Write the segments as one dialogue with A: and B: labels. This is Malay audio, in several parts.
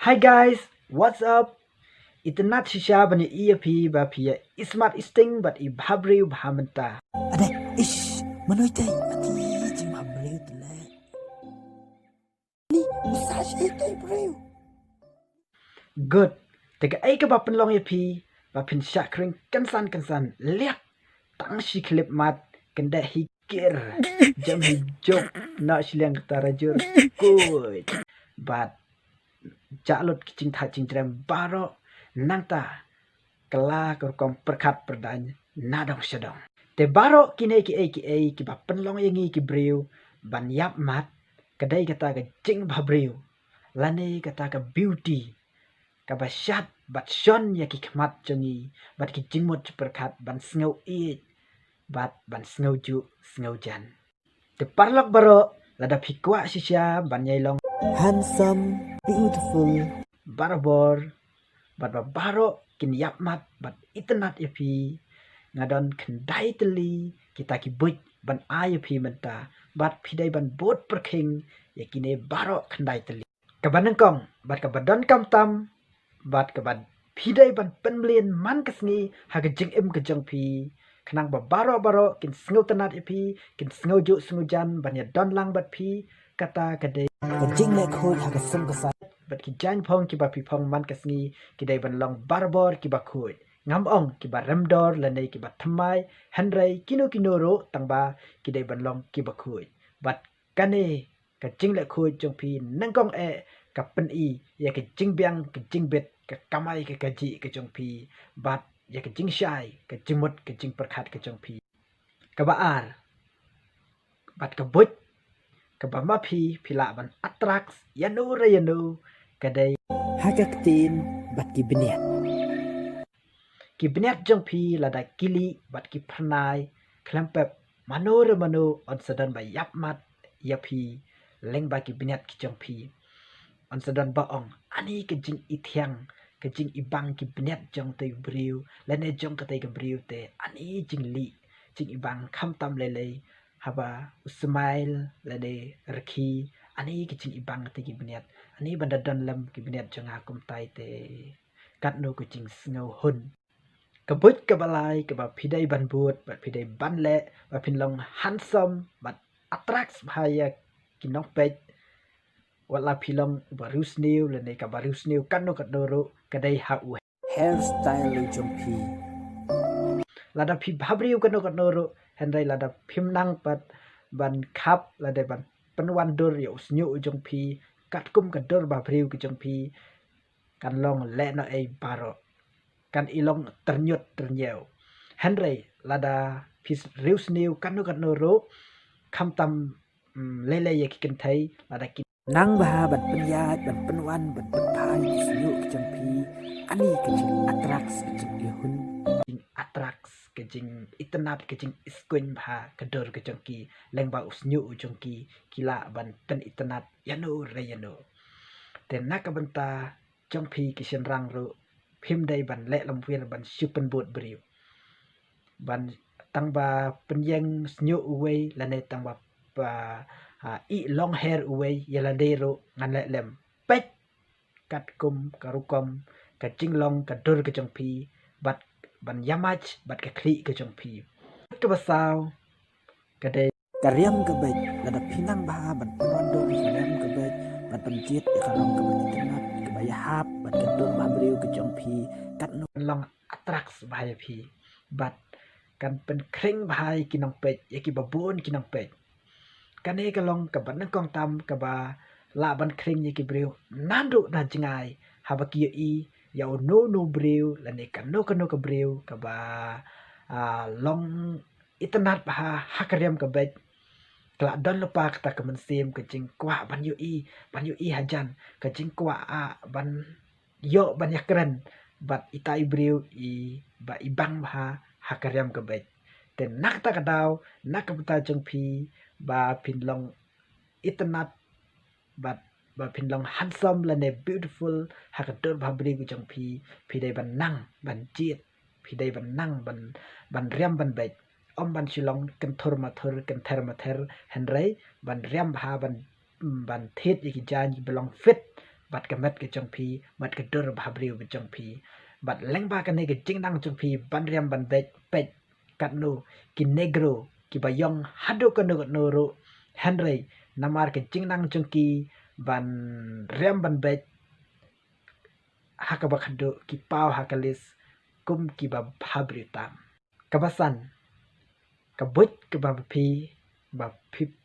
A: Hi guys, what's up? Itnat shisha bani EAP ba pia ismat isting but ibhabri bhamanta.
B: Ada, ish, manoy tay, ati jing mabliw tala. Ni, massage tay bro.
A: Good. Tega ay ka ba penlong EAP ba pin shakring kansan liak tang shi klip mat kenda hikir jam hijok na shiliang tarajur good. But jalot kicing tha cing trem baro nangta kala kom perkat perdany nadong sedong. Te baro kine ki ba penlong yangi ki briu ban yap mat kadai kata ka jing ba briu lane kata ka beauty ka ba shat bat shon ya ki khmat changi bat ki jingmot perkat ban sngo i bat ban sngo ju sngo jan. Te parlok baro lada phikwa sisya ban yai long
B: Handsome, beautiful.
A: barabor bat ba baro kin yap mat bat itnat yapi ngadon kendai teli kita ki buj ban ayapi menta bat pidai ban bot perking yakine baro kendai teli kabanang kong bat kabadon kam tam bat kabad pidai ban penblien man kesngi haga jing im kejong pi kenang ba baro kin sngo tanat yapi kin sngo ju sngo jan ban ya don lang bat pi kata kadai
B: Kajing lek hoy hagasum kasay.
A: bat ki jan phong ki ba pi phong man kesngi kidai ban long barbor ki ba khoi ngam ong ki ba remdor lanai ki ba thamai hanrai kino ro tangba kidai ban long ki ba khoi bat kane ka jing le khoi jong pi nang kong e ka pen i ya ka jing biang ka jing bet ka kamai ka kaji ka jong pi bat ya ka jing shai ka jing mot ka jing perkhat ka jong pi ka ba ar bat ka bot ka ba ma pi pila ban attracts yanu re yanu kadai
B: Hagaktin, bat kibiniat.
A: ki bniat jong pi lada kili bat ki pranai klempep mano on sadan ba yap mat yapi leng ba ki bniat ki jong pi on sadan ba ong ani ke jing ithiang ke jing ibang ki bniat jong te briu lene jong ka te ke briu te ani jing li jing ibang kham tam lele haba usmail lene rki ani ke jing ibang te ki bniat ani banda dan lam ki bniat jong akum tai te kat no ku jing snow hun kabut kabalai kaba pidai ban but bat pidai ban le ba pinlong handsome bat attracts bahaya kinong pej wala pilong barus new le ne ka barus new kanu kadoro kadai ha u
B: Hairstyle lu jong pi.
A: lada pi bhabriu kanu kadoro hendai lada pimnang pat ban khap lada ban penwan dor yo snyu jong pi kat kum kador bhabriu ki jong pi kan long le no ei baro kan ilong ternyut ternyau Henry lada pis reus new kanu ro kham tam lele ye kiken thai lada ki
B: Nang baha bat penyat, bat penwan, bat penpai, kisyu kejong pi. Ani kejing atraks, kejing ihun.
A: jing attracts kejing itnat kejing iskuin bha kador kejong ki leng ba usnyu ujong ki kila ban pen itnat yanu re yanu ten nakabanta jong pi kisen rang ro phim dai ban le lam wir ban super bot briu ban tang ba penyeng snyu uwei lane tang ba i long hair uwei yala dero ngan le lem pek kat kum karukom ka jinglong ka dur ka jong pi bat ban yamach bat ka kli ka jong pi ka basaw ka de
B: Karyam kabay, lada pinang baha, bat penwan do, karyam kabay, bat penjit, ikarong kabay internet, kabayahap, bat kadon mabriw kejong pi. Kat no.
A: long attracts bahaya pi bat kan pen kring bahai kinong pej yaki babon kinong pej kane ka long ka ban kong tam ka ba la ban kring yaki briu nandu na jingai habaki i ya no briu lane kano ka briu ka ba long itnat baha hakaryam ka bej kala don lupa kata ka mensim ka jing kwa ban yu i hajan ka jing kwa ban yo ban yakren bat itai briu i ba ibang baha hakaryam ka bej ten nak ta kadaw nak ka jong pi ba pinlong itnat bat ba pinlong handsome lane beautiful hakador ba bri ku jong pi dai ban nang ban jit pi dai ban nang ban riam ban bej om ban shilong kan thor ma ther henrai ban riam ba ban thet iki jan belong fit บัดกะเม็ดกะจงพีบัดกะดอร์บาบริวกะจงพีบัดเล็งบากันเนกะจิงนังจงพีบันเรียมบันเบจเป็ดกัดนูกินเนโกรki bayong hadu kanu nuru Henry namar ke jingnang jungki ban rem ban bet hakabak hadu ki pau hakalis kum ki ba bhabritam kabasan kabut ke ba pi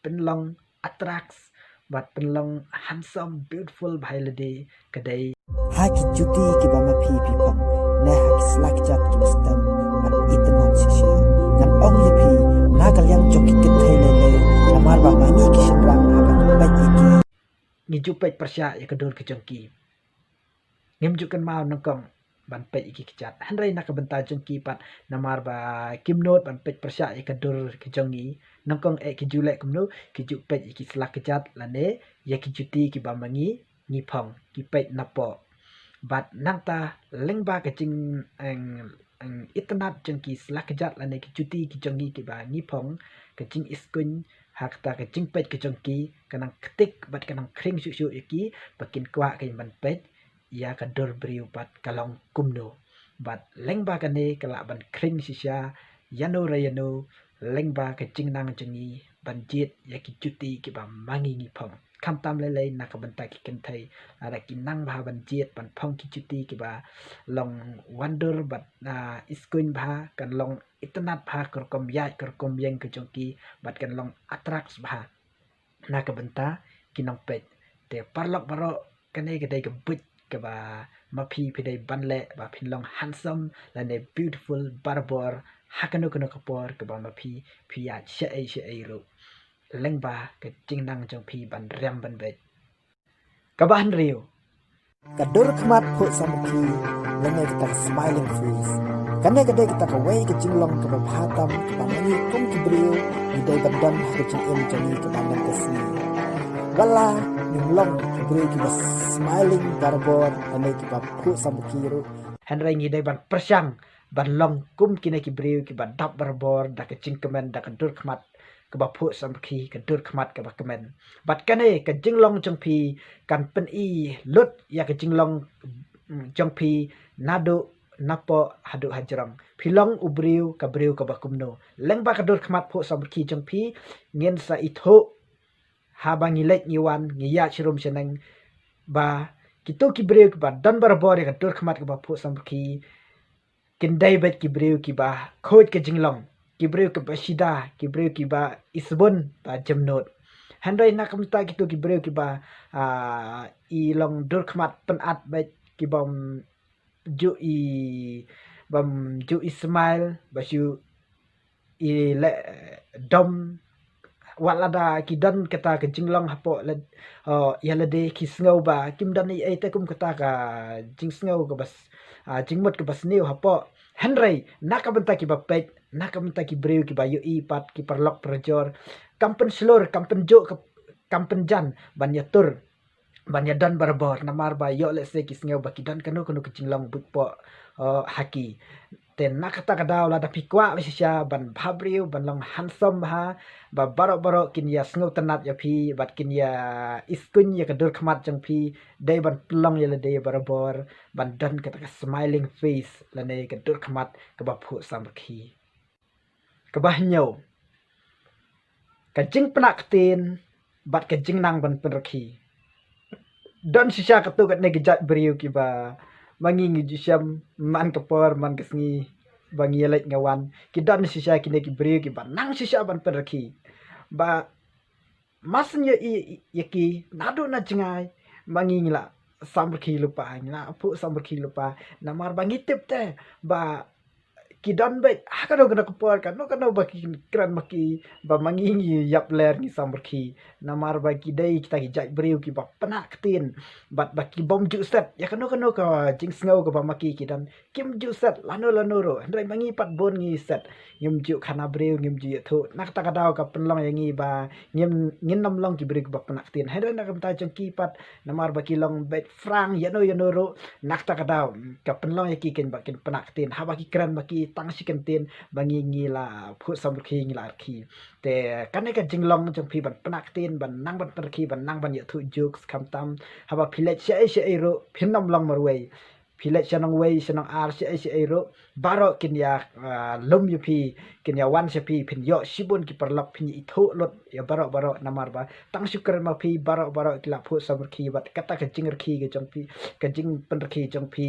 A: penlong attracts bat penlong handsome beautiful bhailade kadai
B: haki cuti ki ba mapi pi pom ne haki slak chat ki mustam an itnat shisha nan ong ye pi nagal yang joki kithai lele namar ba mani ki shrang akan bai iki
A: ngiju pet persya ya kedor ke jongki ngimjukan mau nongkong ban pet iki kichat hanrai nak benta jongki pat namar ba kimnot ban pet persya ya kedor ke jongi nongkong ki julek kumno ki ju pet iki slak kichat lane ya ki juti ki ba mangi ngi phong ki pet napo bat nangta lengba ke jing ang itnat jengki slak kichat lane ki juti ki jongi ki ba ngi phong ke jing iskun hakta ke jing pet ke jongki kanang ketik bat kanang kring su iki bakin kwa ke ban pet ya kador briu bat kalong kumno bat lengba kane kala ban kring sisya yano rayano lengba ke jing nang jengi ban jit ya ki juti ki ba mangi ngi phong kam tam lele nak banta ki kentai ada ki nang ba ban jit ban phong ki juti ki ba long wonder bat iskun ba kan long itnat ba kerkom ya kerkom yang ke jongki bat kan long attracts ba nak banta kinong pet te parlok baro kane kedai ke but ke ba mapi pidai banle ba pinlong handsome lane beautiful barbor hakano kono kapor ke ba mapi pia she ro lengba ke jingnang jong pi ban rem ban bet kabahan riu
B: kador khmat pho samki lene kita smiling face kane kade kita kawai ke jinglong ke ba phatam ba mani kum ki brio ni dai badam ke jing em jani ke ba nan kasni wala nimlong ki brio ki ba smiling barbor ane ki ba pho samki ro
A: Henry ngi dai ban persyang ban long kum kine ki brio ki ban dap barbor da ke jing kemen da ke dur khmat ke ba phu samki ke dur khmat ke ba kemen bat kane ke jinglong jong pi kan pen i lut ya ke jinglong jong pi nado napo hadu hajrang pilong ubriu ka briu ka bakumno lengba ka dur khmat pho samki jong pi ngin sa itho habangi lek ngiwan ngiya chirum seneng ba kitu ki briu ba dan barbor ka dur khmat ka ba pho samki kindai bet ki briu ki ba khoj ke jinglong ki briu ke basida ki briu ki ba isbun ba jamnot handai nak kamta kitu ki briu ki ba i long dur khmat penat bet ki bom ju i smile basu i le dom walada ki dan kata ke jinglong hapo le ya le de ki sngow ba kim dan i te kum kata ka jing sngow ka bas jingmot ka bas new hapo henry nakabenta ki ba pet nakabenta ki breu ki ba yu i pat ki perlok projor kampen slor kampen jo kampen jan ban yatur ban yadan barbor namar ba yo let's say ki sngow ba ki dan kanu ke jinglong bukpo haki ten nakata kadaw la da pikwa wisya ban bhabriu ban long handsome ha ba baro kin ya sngow tanat ya phi bat kin ya iskun ya kadur khmat jang phi dei ban plong ya le dei barabor ban dan kata smiling face la ne kadur khmat ka ba phu samkhi ka ba nyau ka jing pnak tin bat ka jing nang ban penrakhi don sisya katu kat ne gejat briu ki ba mangi ngijam man kapor man kesngi bangi lek ngawan ki dan sisa kine ki bri ki banang sisa ban perki ba masnya i ki nadu na jingai mangi ngila samberki lupa ngila pu samberki lupa namar bangi tip te ba ki dan be hakado gna kapor kan no kan ba ki kran maki ba mangi ngi yap ler ngi samberki namar ba ki dei kita ki jai briu ki ba panak tin bat ba ki bom ju set ya kan no ka jing sngow ka ba maki ki dan kim ju set lano ro ndai mangi pat bon ngi set ngim ju khana briu ngim ju thu nak ta ka daw ka penlong yang ngi ba ngin nam long ki briu ki ba panak tin hai na kam ta jang ki pat namar ba ki long bet frang ya no ro nak ta ka daw ka penlong ya ki ken ba ken panak tin ha ba ki kran ba ki tang si kan tin bangi ngila phu samrkhi ngila arkhi te kanai ka jinglong jong phi ban panak tin ban nang ban parkhi ban nang ban ya thu juk kham tam haba philet se ro phinom long marwei philet chanong wei chanong ar se ro baro kin ya lum yu phi kin ya wan se phi phin yo sibun ki parlok phin i thu lot ya baro namar ba tang syukur ma phi baro kila phu samrkhi bat kata ka jingrkhi ge jong phi ka jing penrkhi jong phi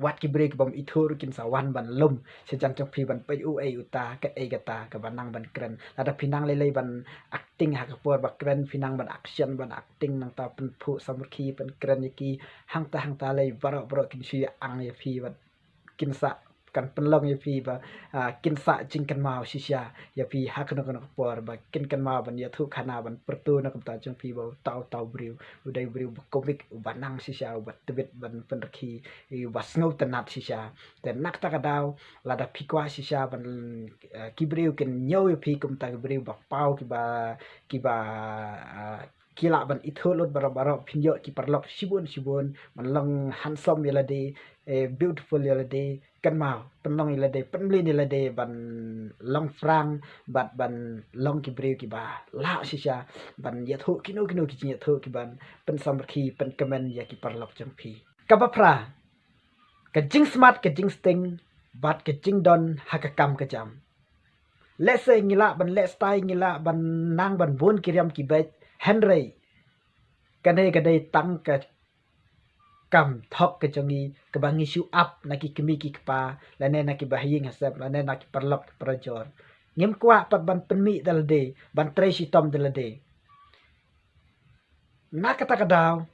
A: wat ki break bom ithur kin sawan ban lum sejang jong phi ban pai u ai uta ka ai gata ka banang ban kren ada pinang lelei ban acting ha kapor ba kren pinang ban action ban acting nang ta pen phu samrkhi pen kren ki hang ta lei baro kin si ang ya phi bat kin sa kan penlong ya phi ba kin sa jing kan mau sisya ya phi ha kan kapor ba kin kan mau ban ya thu khana ban pertu na kam ta jong phi ba tau briu udai briu komik banang sisya bat tebet ban penrkhi was ngau tanat sisya dan nak ta kadau lada pikwa sisya ban kibriu ken nyau pi kum ta kibriu ba pau ki ba kila ban itholot baro pinyo ki parlok sibun manlong handsome yalade beautiful yalade kan mau penlong yalade penlin yalade ban long frang ban long kibriu ki ba la sisya ban yathu kino ki yathu ki ban pen samrkhi pen kemen ya ki parlok jengpi kabapra ka jing smart ka jing sting bat ka jing don hakakam ka jam let's say ngila ban let's style ngila ban nang ban bon kiriam ki bet Henry kadai tang ka kam thok ka jongi ka bangi show up naki kemi ki kpa lane naki bahing hasap lane naki parlok prajor ngem kwa pat ban penmi dalade ban tracy tom dalade nakata kadaw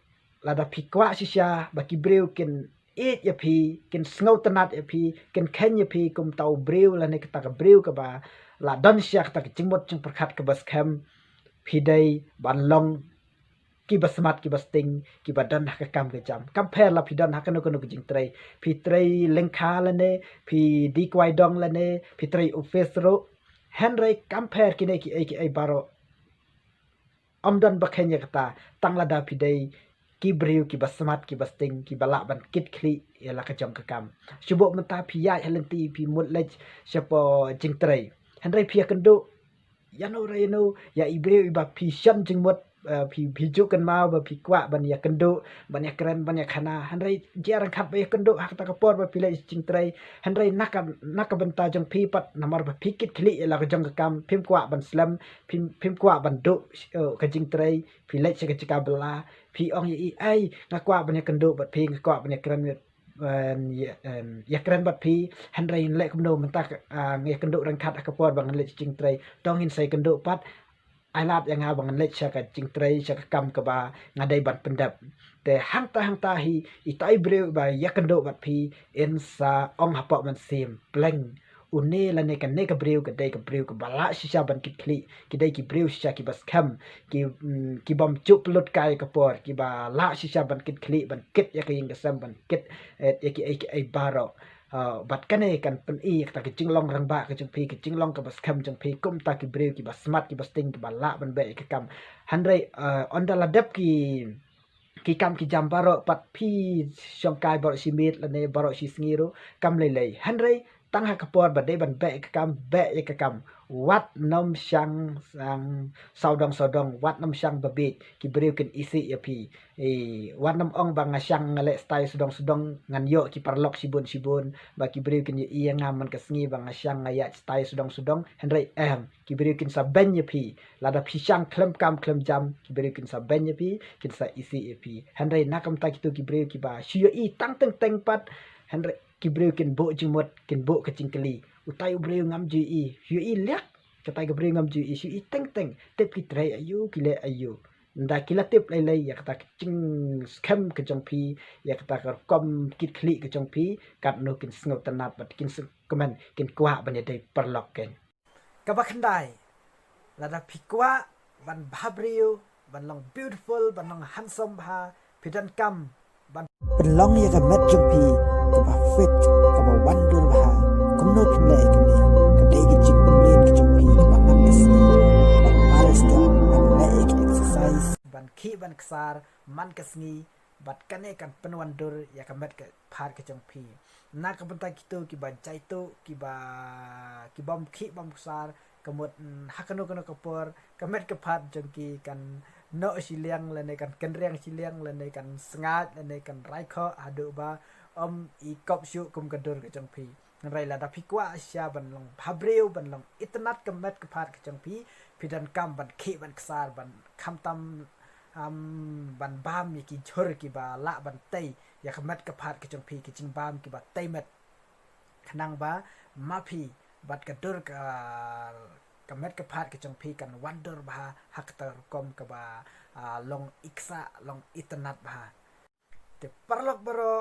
A: lada pikwa sisya baki breu kin it ya phi kin snow tanat ya phi kin ken ya phi kum tau breu lane kata ka breu ka ba la don syak ta jingmot jing perkhat ka bas kham phi dai ban long ki basmat ki basting ki badan hakam ke jam compare la phi dan hakano kono jing trai phi trai lengkha lane phi di kwai dong lane phi trai office ro henry compare ki ne ki ai baro amdan bakhenya kata tangla da phi dai ki briu ki basmat ki basting ki bala ban kit khli ya la ka jam ka kam subo menta phi ya helenti phi mut lej siapa jing trai henry phi kendo yano ya ibriu iba phi shan jing mut phi juk kan mau ba phi kwa ban ya kendo ban ya keren ban ya khana hanrai jarang khat ba ya kendo hak ta kapor ba pile jing trai hanrai nak benta jong phi pat namar ba phi kit khli la ka jong ka kam phim kwa ban slam phim kwa ban do ka jing trai phi le se ka chika bla phi ong yi ai na kwa ban ya kendo ba phi kwa ban ya keren ya keren bat phi hanrai le kumno menta nge kendo rang khat kapor bang le jing trai dong in sai kendo pat ai lat yang abang let saka jing trai saka kam ka ba ngadai ban pendap te hangta hi itai breu ba yakando bat phi in sa ong hapa man sim pleng une la ne kan ne ka breu ka dai ka breu ka bala sisa ban kit khli ki dai ki breu sisa ki bas kham ki bom chup lut kai ka por ki ba la sisa ban kit khli ban kit ya ka ing ka sam ban kit ya ki ai baro bat kane kan pen i ta ki jinglong rang ba ka jing phi ki jinglong ka bas kham jing phi kum ta ki breu ki bas smart ki bas ting ki ba la ban be ka kam handrai on da la dep ki kam ki jam baro pat phi song kai baro si mit la ne baro si sngiru kam lei handrai tang ha kapor ba dei ban be ka kam be ka kam wat nom sang sodong wat nom sang babit ki breu kin isi ya phi wat nom ong bang sang ngale style sodong ngan yo ki parlok sibun ba ki breu kin ye ngam man ka sngi bang sang ngaya style sodong henry ki breu kin sa ben ya phi lada phi sang klem jam ki breu kin sa ben ya phi kin sa isi ya phi henry nakam ta ki tu ki breu ki ba shiyo i tang pat henry ki breu kin bo jimot kin bo ka cingkeli utai breu ngam ji i shiyo i lek katai ka breu ngam ji i shiyo i teng tep ki trai ayu ki le ayu nda kila tip lai ya kata cing scam ke jong pi ya kata ka kom kit kli ke jong pi kat no kin sngo tanat bat kin komen kin kwa ban dei perlok ken ka ba khandai la da pi kwa ban bhabriu ban long beautiful ban long handsome ha pidan kam ban
B: penlong ya ka met jong pi ka ba fit ka ba wonder ba kumno pinai kini ka dei ki jing penlin ke jong pi ka ba nam kesi ban malas ka ban lai exercise
A: ban ki ban ksar man kasngi bat kane kan penwandur ya kamet ke phar ke jong phi na ka bentai kitu ki ban chai tu ki bam khi bam sar kemut hakano kano kapor kamet ke phat jong ki kan no siliang lene kan kenriang siliang lene kan sengat lene kan raikho adu ba i kop syu kum kadur ke jong phi rai la da phikwa sia ban long phabreu ban long itnat kamet ke phat ke jong phi pidan kam ban khi ban ksar ban kham tam ban bam ki chor ki ba la ban tei ya kamet ke phat ke jong phi ki jing bam ki ba tei met khnang ba mapi bat kadur ka kamet ke phat ke jong phi kan wonder ba hak tar kom ka ba long iksa long itnat ba te parlok baro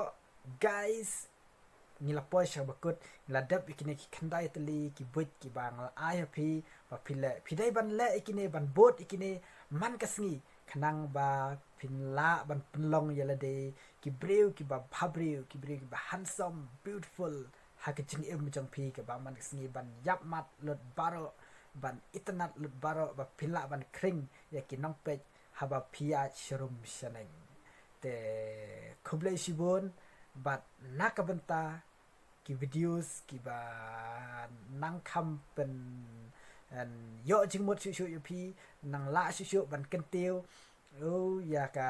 A: guys ngila poisha bakut ngila dap ikine ki khandai tali ki bot ki bang ai phi ba phile phidai ban le ikine ban bot ikine man kasngi khanang ba phinla ban penlong yala de ki breu ki ba bhabreu ki breu ki ba handsome beautiful hakaching em jong phi ka ba man kasngi ban yap mat lot baro ban itnat lot baro ba phila ban kring ya ki nong pe haba phia shrum shaneng te khublei shibon bat nakabenta ki videos ki ba nang kham pen yo jing mot shu yu pi nang la shu ban kentiu ya ka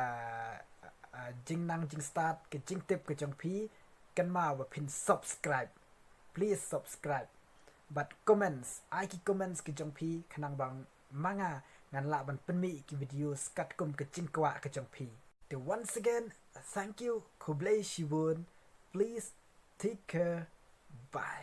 A: jing nang jing start ke jing tip ke jong pi kan ma wa pin subscribe please subscribe but comments ai ki comments ke jong pi khanang bang manga ngan la ban pen mi ki videos kat kum ke jing kwa ke jong pi the once again thank you Kublai Shibun please take care bye